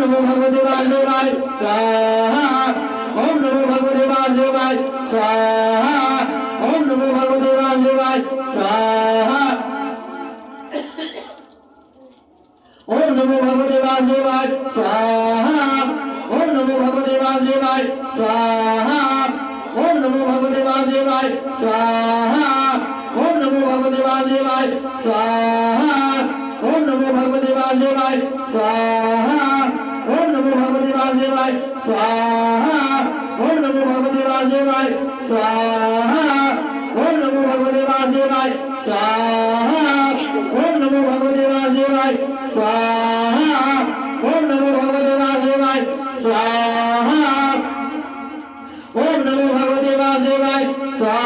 नमो भगवते वासुदेवाय स्वाहा ओम नमो भगवते वासुदेवाय स्वाहा ओम नमो भगवते वासुदेवाय स्वाहा ओम नमो भगवते वासुदेवाय स्वाहा ओम नमो भगवते वासुदेवाय स्वाहा ओम नमो भगवते वासुदेवाय स्वाहा ओम नमो भगवते वासुदेवाय स्वाहा ओम नमो भगवते वासुदेवाय स्वाहा ओम नमो भगवते वासुदेवाय स्वाहा ओम नमो भगवते वासुदेवाय स्वाहा ओम नमो भगवते वासुदेवाय स्वाहा ओम नमो भगवते वासुदेवाय स्वाहा ओम नमो भगवते वासुदेवाय स्वाहा ओम नमो भगवते वासुदेवाय स्वाहा